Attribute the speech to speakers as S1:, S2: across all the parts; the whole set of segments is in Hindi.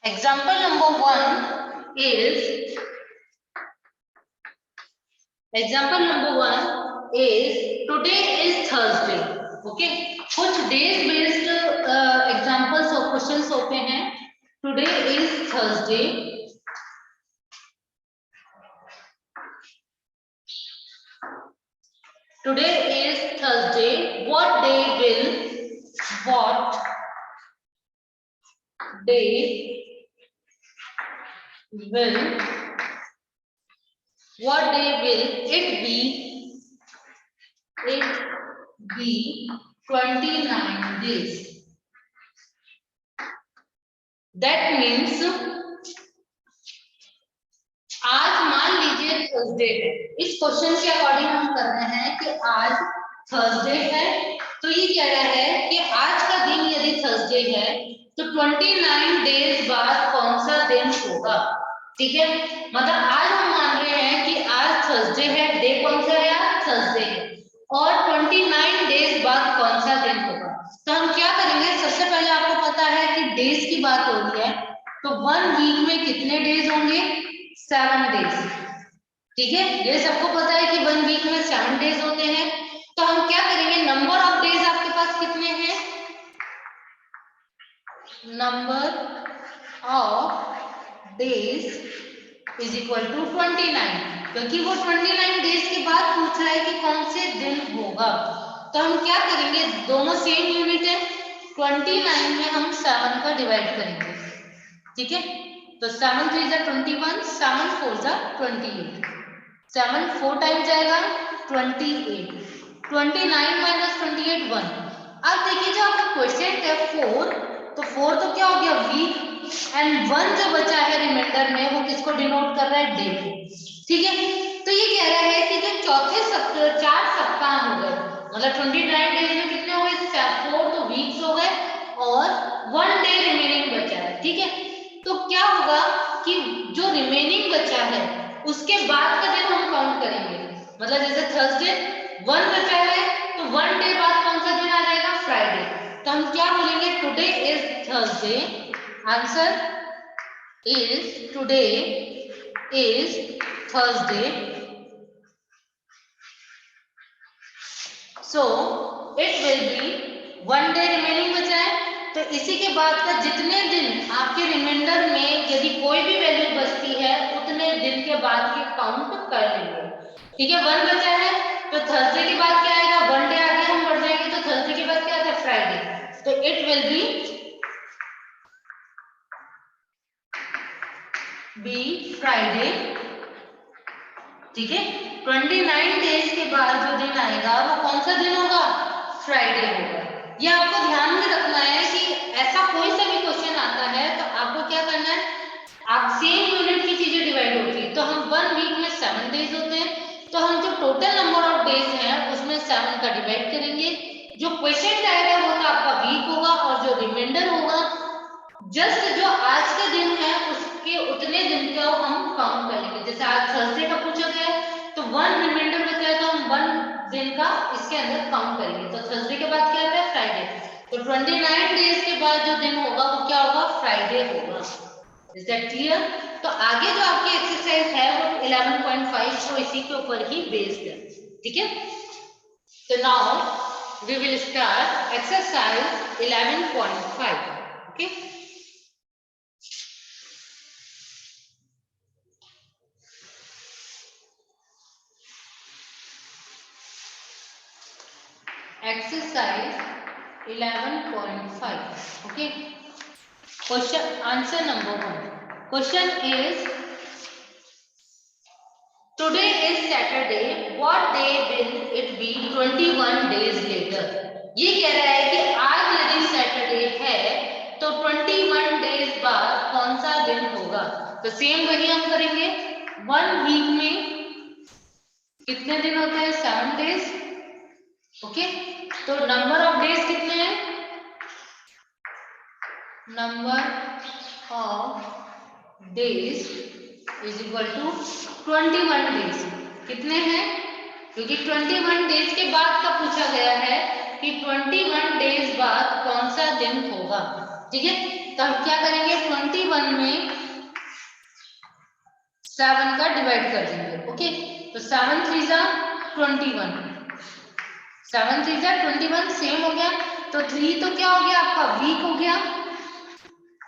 S1: Example number 1 is today is Thursday. Okay, कुछ days based examples और questions होते हैं. Today is Thursday. Today is Thursday. What day will it be? It be 29 days. That means आज मान लीजिए थर्सडे है. इस क्वेश्चन के अकॉर्डिंग हम कर रहे हैं कि आज थर्सडे है, तो ये कह रहा है कि आज का दिन यदि थर्सडे है तो 29 डेज बाद कौन सा दिन होगा. ठीक है, मतलब आज हम मान रहे हैं कि आज थर्सडे है, डे कौन सा है, थर्सडे है, और 29 डेज बाद कौन सा दिन होगा. तो हम क्या करेंगे, सबसे पहले आपको पता है कि डेज की बात हो रही है, तो 1 वीक में कितने डेज होंगे, 7 डेज. ठीक है, ये सबको पता है कि 1 वीक में 7 डेज होते हैं. तो हम क्या करेंगे, नंबर ऑफ डेज आपके पास कितने हैं, number of days is equal to 29, क्योंकि वो 29 डेज के बाद पूछ रहा है कि कौन से दिन होगा. तो हम क्या करेंगे, दोनों सेम यूनिट है, 29 में हम 7 का डिवाइड करेंगे. ठीक है, तो 7 3 जा 21, 7 4 जा 28, 7 4 टाइम जाएगा 28, 29 माइनस 28 1. अब देखिए जो आपका क्वेश्चन है 4, तो 4 तो क्या हो गया वीक, एंड 1 जो बचा है रिमाइंडर में वो किसको डिनोट कर रहा है, डे को. ठीक है, तो ये कह रहा है कि जो चौथे सप्ताह 4 सप्ताह हो गए, मतलब 29 डेज में कितने हो गए, 4 तो वीक्स हो गए और 1 डे रिमेनिंग बचा है. ठीक है, तो क्या होगा कि जो रिमेनिंग बचा है उसके बाद का दिन हम काउंट करेंगे. मतलब जैसे थर्सडे 1 बचा है तो 1 डे बाद कौन सा दिन आ जाएगा, फ्राइडे. तो हम क्या बोलेंगे, today is Thursday. Answer is today is Thursday. So it will be 1 day remaining बचा है, तो इसी के बाद का जितने दिन आपके रिमाइंडर में यदि कोई भी वैल्यू बचती है उतने दिन के बाद के काउंट कर लेंगे. ठीक है, 1 बचा है तो थर्सडे के बाद क्या आएगा, 1 डे आगे हम बढ़ जाएंगे, तो थर्सडे के बाद क्या आता है, फ्राइडे. तो इट विल बी फ्राइडे. ठीक है, 29 डेज के बाद जो दिन आएगा वो कौन सा दिन होगा, फ्राइडे होगा. ये आपको ध्यान में रखना है कि ऐसा कोई सा भी क्वेश्चन आता है तो आपको क्या करना है, आप सेम यूनिट की चीजें डिवाइड होती है. तो हम 1 वीक में 7 डेज होते हैं, तो हम जो टोटल नंबर ऑफ डेज हैं उसमें 7 का डिवाइड करेंगे. जो क्वेश्चन आएगा वो तो आपका वीक होगा, और जो रिमाइंडर होगा जस्ट जो आज का दिन है उसके उतने दिन का हम काउंट करेंगे. जैसे आज थर्सडे का पूछा गया है तो 1 रिमाइंडर बचा है, तो हम 1 दिन का इसके अंदर काउंट करेंगे. तो थर्सडे के बाद क्या आता है, फ्राइडे. तो 29 डेज के बाद जो दिन होगा वो क्या होगा, फ्राइडे होगा. Is that clear? तो आगे जो आपकी एक्सरसाइज है वो 11.5 को इसी के ऊपर ही बेस्ड है. ठीक है, तो now we will start exercise 11.5. Okay, exercise 11.5. okay, question answer number 1. Question is today is Saturday, what day will it be 21 days later. ये कह रहा है कि आज यदि सैटरडे है तो 21 डेज बाद कौन सा दिन होगा. तो सेम वही हम करेंगे, 1 वीक में कितने दिन होते हैं, 7 डेज. ओके, तो नंबर ऑफ डेज कितने हैं, number of days is equal to 21 days. कितने हैं, क्योंकि 21 डेज के बाद का पूछा गया है कि 21 डेज बाद कौन सा दिन होगा। ठीक है, तो हम क्या करेंगे, 21 में 7 का डिवाइड कर देंगे। ओके, तो 7 3 जा 21, 7 3 जा 21 सेम हो गया। तो 3 तो क्या हो गया आपका वीक हो गया।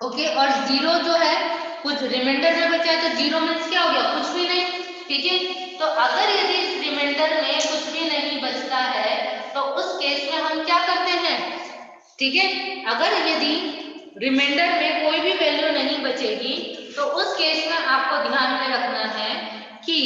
S1: ओके, और 0 जो है कुछ रिमाइंडर में बचा है, तो 0 मीन्स क्या हो गया, कुछ भी नहीं। ठीक है, तो अगर यदि रिमाइंडर में कुछ भी नहीं बचता है तो उस केस में हम क्या करते हैं। ठीक है, अगर यदि रिमाइंडर में कोई भी वैल्यू नहीं बचेगी तो उस केस में आपको ध्यान में रखना है कि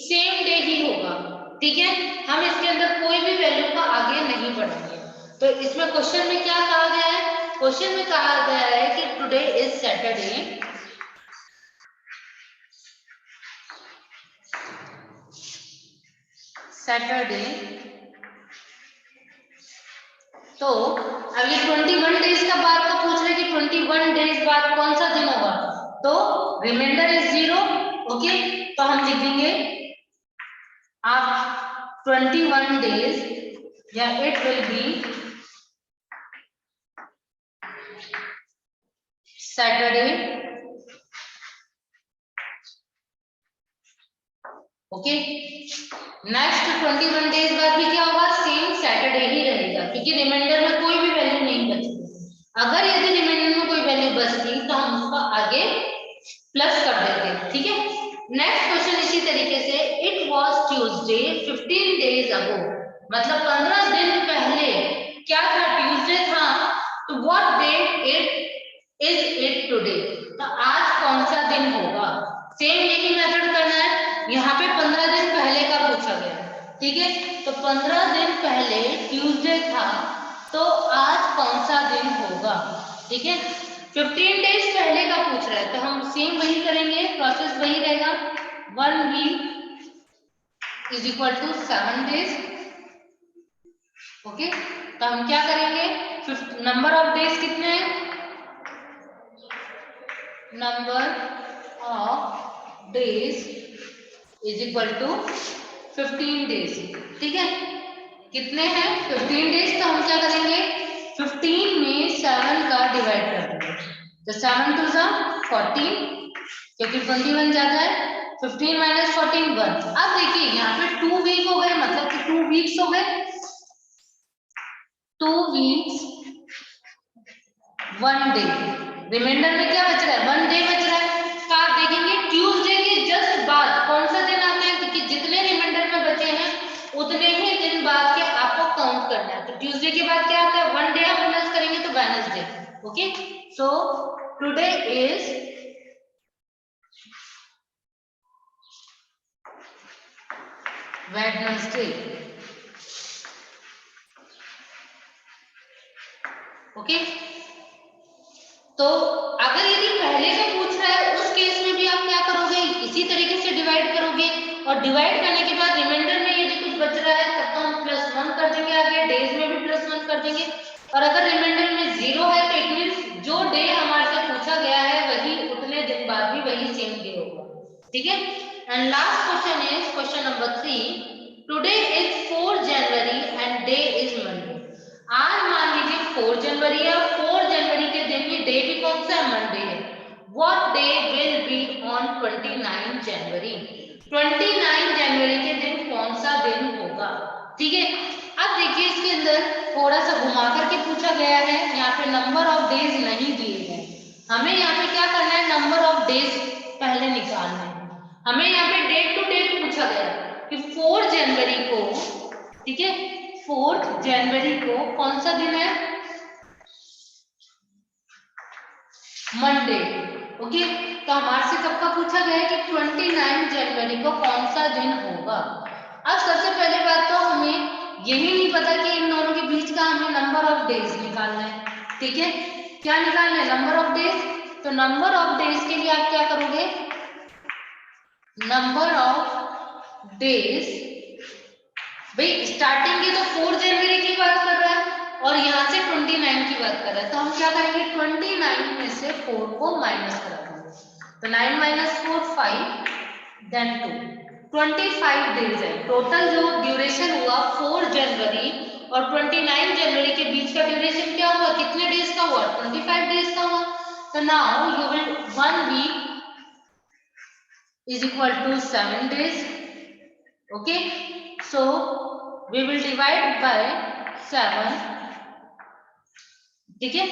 S1: सेम डे ही होगा। ठीक है, हम इसके अंदर कोई भी वैल्यू का आगे नहीं बढ़ाएंगे। तो इसमें क्वेश्चन में क्या कहा गया है, क्वेश्चन में कहा गया है कि टुडे इज सैटरडे, सैटरडे। तो अब ये 21 डेज का बाद का पूछ रहे कि 21 डेज बाद कौन सा दिन होगा, तो रिमाइंडर इज 0। ओके, तो हम लिख देंगे आप 21 डेज या it will be Saturday. Okay, next 21 days बाद भी क्या होगा, सेम सैटरडे ही रहेगा, क्योंकि रिमाइंडर में कोई भी वैल्यू नहीं बचती। अगर यदि रिमाइंडर में कोई वैल्यू बचती तो हम उसको आगे प्लस कर देते। ठीक है, नेक्स्ट क्वेश्चन इसी तरीके से, it was Tuesday 15 days ago, मतलब 15 दिन पहले क्या था, ट्यूसडे था। तो what day it is it today, तो आज कौन सा दिन होगा। सेम यही मेथड करना है, यहाँ पे 15 दिन पहले का पूछा गया। ठीक है, तो 15 दिन पहले ट्यूसडे था, तो आज कौन सा दिन होगा। ठीक है, 15 डेज पहले का पूछ रहा है, तो हम सेम वही करेंगे, प्रोसेस वही रहेगा। 1 week is equal to 7 days. Okay, तो हम क्या करेंगे, नंबर ऑफ डेज कितने हैं, number of days is equal to 15 days. ठीक है, कितने हैं 15 डेज, तो हम क्या करेंगे 15 में 7 का डिवाइड कर देंगे। तो 7 टू 14, क्योंकि 21 ज्यादा है, 15 माइनस 14 1। अब देखिए यहाँ पे 2 वीक हो गए, मतलब कि 2 वीक्स हो गए, 2 वीक्स 1 डे। रिमाइंडर में क्या बच रहा है, 1 डे बच रहा है। तो आप देखेंगे ट्यूसडे के जस्ट बाद कौन सा दिन आते हैं, क्योंकि जितने रिमाइंडर में बचे हैं उतने ही दिन बाद के आपको काउंट करना है। तो ट्यूसडे के बाद क्या आता है, 1 डे आप प्लस करेंगे तो Wednesday. Okay, so today is Wednesday. Okay, तो अगर यदि पहले का पूछ रहा है उस केस में भी आप क्या करोगे, इसी तरीके से डिवाइड करोगे, और डिवाइड करने के बाद रिमाइंडर में यदि कुछ बच रहा है तब तो हम +1 कर देंगे, आगे डेज में भी +1 कर देंगे। और अगर रिमाइंडर में 0 है तो इट मींस जो डे हमारे से पूछा गया है वही उतने दिन बाद भी वही सेम डे होगा। ठीक है, and last question is question number 3, today is 4 January and day is Monday. आज मान लीजिए 4 जनवरी है, 4 जनवरी के दिन की डे भी कौन सा है, मंडे है। What day will be on 29 जनवरी, 29 जनवरी के दिन कौन सा दिन होगा। ठीक है, अब देखिए इसके अंदर थोड़ा सा घुमा करके पूछा गया है, यहाँ पे नंबर ऑफ डेज नहीं दिए गए, हमें यहाँ पे क्या करना है, नंबर ऑफ डेज पहले निकालना है। हमें यहाँ पे डेट टू डेट पूछा गया कि 4 जनवरी को, ठीक है, 4 जनवरी को कौन सा दिन है, मंडे। ओके, तो हमारे से कब का पूछा गया है कि 29 जनवरी को कौन सा दिन होगा। अब सबसे पहले बात तो हमें यही नहीं पता कि इन दोनों के बीच का हमें नंबर ऑफ डेज निकालना है। ठीक है, क्या निकालना है, नंबर ऑफ डेज। तो नंबर ऑफ डेज के लिए आप क्या करोगे, नंबर ऑफ डेज, भाई स्टार्टिंग की तो 4 जनवरी की बात कर रहा है और यहाँ से 29 की बात कर रहा है, तो हम क्या करेंगे 29 में से 4 को माइनस करा देंगे। तो 9 माइनस 4 5 देन 2, 25 डेज है टोटल। जो ड्यूरेशन हुआ 4 जनवरी और 29 जनवरी के बीच का ड्यूरेशन क्या हुआ, कितने डेज का हुआ, 25 डेज का हुआ। तो now you will 1 week is equal to 7 days. Okay, so we will divide by 7. ठीक है,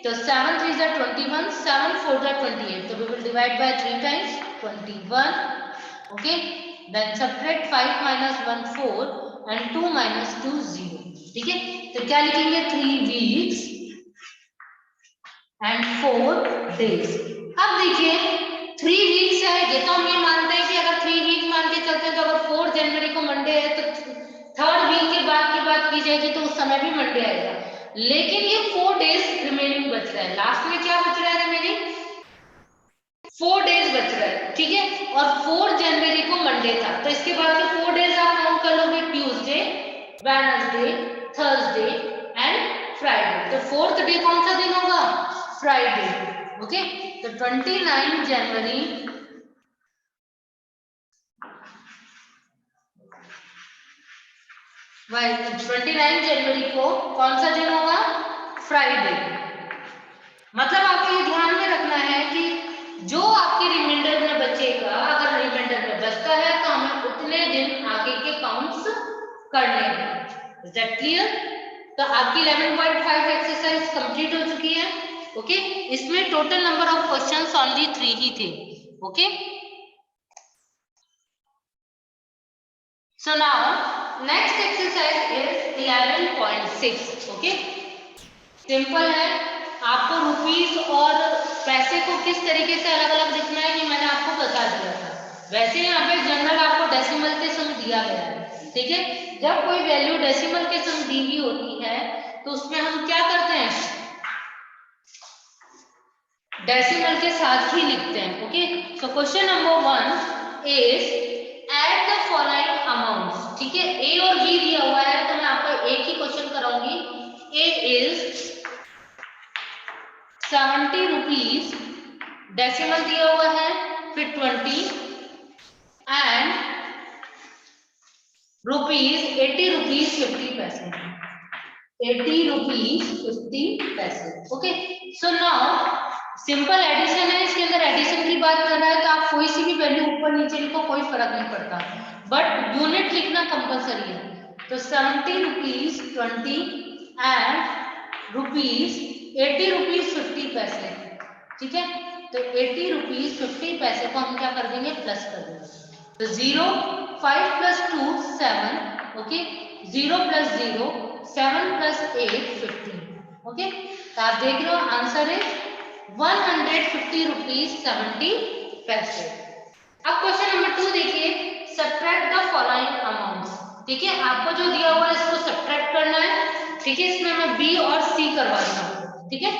S1: तो 7 3 जा 21, 7 4 जा 28, तो we will divide by 3 times 21. Okay, then subtract 5 minus 1 4 and 2 minus 2 0. ठीक है, तो क्या लिखेंगे, 3 weeks and 4 days. अब देखिए 3 वीक्स है, ये तो हम ये मानते हैं कि अगर 3 वीक मान के चलते हैं तो अगर 4 जनवरी को मंडे है तो 3rd वीक के बाद की बात की जाएगी तो उस समय भी मंडे आएगा, लेकिन ये 4 डेज रिमेनिंग बच रहा है, लास्ट में क्या बच रहा है रिमेनिंग, 4 डेज बच रहा है। ठीक है, और 4 जनवरी को मंडे था, तो इसके बाद के 4 डेज आप काउंट कर लोगे, Tuesday, Wednesday, Thursday and Friday, तो 4th डे कौन सा दिन होगा, फ्राइडे। ओके, तो 29 जनवरी भाई 29 जनवरी को कौन सा दिन होगा, फ्राइडे। मतलब आपको ये ध्यान में रखना है कि जो आपके रिमाइंडर में बचेगा, अगर रिमाइंडर में बचता है तो हमें उतने दिन आगे के काउंट्स करने हैं। Is that clear? तो आपकी 11.5 एक्सरसाइज कंप्लीट हो चुकी है। ओके, इसमें total number of questions only 3 ही थे। Okay, so now next exercise is 11.6. Okay, simple है, आपको रुपीस और पैसे को किस तरीके से अलग अलग लिखना है ये मैंने आपको बता दिया था। वैसे यहाँ पे जनरल आपको डेसिमल के संग दिया गया है। ठीक है, जब कोई वैल्यू डेसिमल के संग दी हुई होती है तो उसमें हम क्या करते हैं, डेसिमल के साथ ही लिखते हैं। Okay, so question number 1 is add the following amounts. ठीक है, ए और बी दिया हुआ है तो मैं आपको एक ही क्वेश्चन कराऊंगी। ए इज 70 रुपीज, डेसिमल दिया हुआ है, फिर 20 एंड रुपीज 80 रुपीज 50 पैसे, 80 रुपीज 50 पैसे। Okay, so now simple addition है, इसके अंदर एडिशन की बात कर रहा है तो आप कोई सी भी वैल्यू ऊपर नीचे लिखो, कोई फर्क नहीं पड़ता, बट यूनिट लिखना कंपलसरी है। तो 70 रुपीज 20 एंड रुपीज 80 रुपीज 50 पैसे। ठीक है, तो 80 रुपीज 50 पैसे को हम क्या कर देंगे, प्लस कर देंगे। तो 0 5 plus 2 7, okay, 0 plus 0 7 plus 8 15। Okay, तो आप देख रहे हो आंसर है 150 रुपीज 70 पैसे। अब क्वेश्चन नंबर 2 देखिए, सब्ट्रैक्ट द फॉलोइंग अमाउंट्स। ठीक है, आपको जो दिया हुआ है इसको सब्ट्रैक्ट करना है। ठीक है, इसमें मैं बी और सी करवा रहा हूं। ठीक है,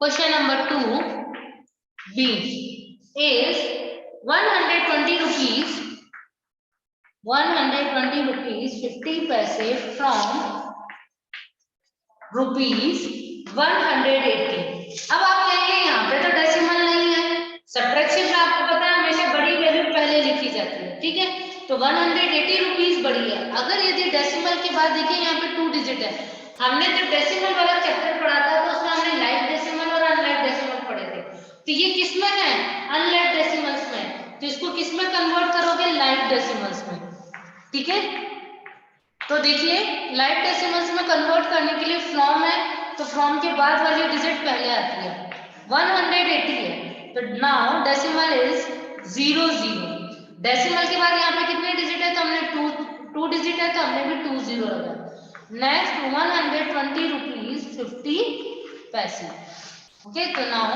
S1: question number 2 B is 120 rupees 50 पैसे फ्रॉम रुपीज 180। अब आप कहेंगे यहाँ पे तो डेसिमल नहीं है, सब्ट्रैक्शन में आपको पता है हमेशा बड़ी वैल्यू पहले लिखी जाती है। ठीक है, तो 180 रुपीज बड़ी है। अगर यदि डेसिमल के बाद देखिए यहाँ पे 2 डिजिट है, हमने जब डेसिमल वाला चैप्टर पढ़ा था तो उसमें हमने लाइक डेसिमल और अनलाइक डेसिमल पढ़े थे, तो ये किसमें है, अनलाइक डेसिमल्स में, तो इसको किसमें कन्वर्ट करोगे, लाइक डेसिमल्स में। ठीक है, तो देखिए लाइक डेसिमल्स में कन्वर्ट करने के लिए फ्रॉम है, तो फ्रॉम के बाद वाली डिजिट पहले आती है, 180 है, तो नाउ डेसिमल इज 00। डेसिमल के बाद यहाँ पे कितने डिजिट है, तो हमने 2 डिजिट है तो हमने भी 20 लगा। नेक्स्ट 120 रुपीज 50 पैसे। ओके, तो नाउ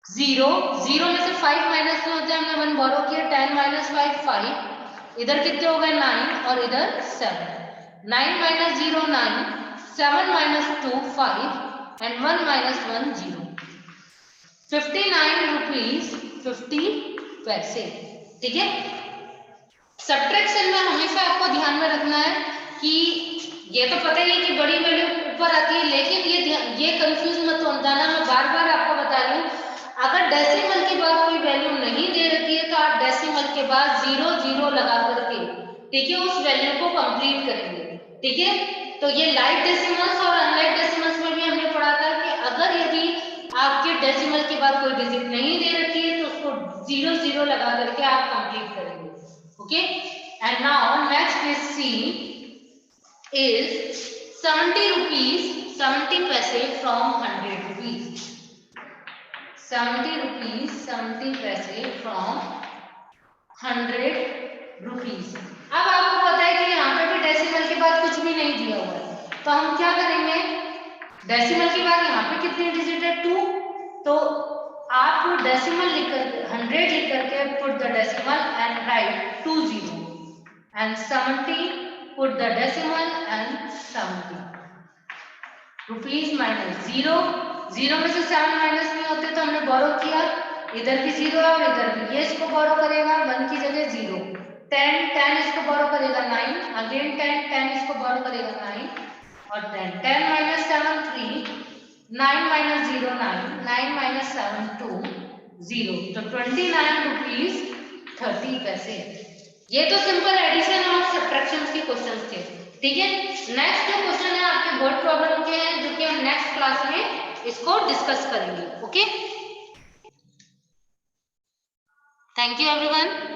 S1: 0 में से 5 माइनस में होता है, हमने 1 बोरो किया, 10 माइनस 5 5, इधर कितने हो गए 9 और इधर 7, 9 minus 0 9, 7 minus 2 5 and 1 minus 1 0, 59 rupees 50 पैसे। ठीक है, सब्ट्रैक्शन में हमेशा आपको ध्यान में रखना है कि ये तो पता ही है कि बड़ी वैल्यू ऊपर आती है, लेकिन ये कंफ्यूज मत हो जाना, मैं बार बार आपको बता रही हूँ, अगर डेसिमल के बाद कोई वैल्यू नहीं दे रखी है तो आप डेसिमल के बाद 0 0 लगा करके ठीक है, उस वैल्यू को कंप्लीट करेंगे। ठीक है, तो ये लाइट डेसिमल्स और अनलाइट डेसिमल्स में भी हमने पढ़ा था कि अगर यदि आपके डेसिमल के बाद कोई डिजिट नहीं दे रखी है तो उसको 0 0 लगा करके आप कंप्लीट करेंगे। Okay, and now next is C is 70 rupees 70 पैसे फ्रॉम 100 rupees, 70 rupees 70 पैसे फ्रॉम 100 rupees। अब आपको पता है कि यहाँ पे भी डेसिमल के बाद कुछ भी नहीं दिया हुआ है, तो हम क्या करेंगे, डेसिमल के बाद यहाँ पे कितने डिजिट है 2, तो आप डेसिमल लिखकर 100 लिख करके put the decimal and right 20 and 70 put the decimal and 70 rupees minus 0, 0 में से 7 माइनस नहीं होते तो हमने बोरो किया, इधर भी 0 है और इधर भी, ये इसको बोरो करेगा 1 की जगह 0, 10 10 इसको बोरो करेगा 9, अगेन 10 10 इसको बोरो करेगा 9 और 10 10 माइनस 7 3, 9 माइनस 0 9, 9 माइनस 7 2 0, तो 29 रुपीज 30 पैसे। ये तो सिंपल एडिशन और सब्ट्रैक्शन के क्वेश्चंस थे। ठीक है, नेक्स्ट जो क्वेश्चन है आपके बोर्ड प्रॉब्लम के हैं जो कि हम नेक्स्ट क्लास में इसको डिस्कस करेंगे। Okay, thank you everyone.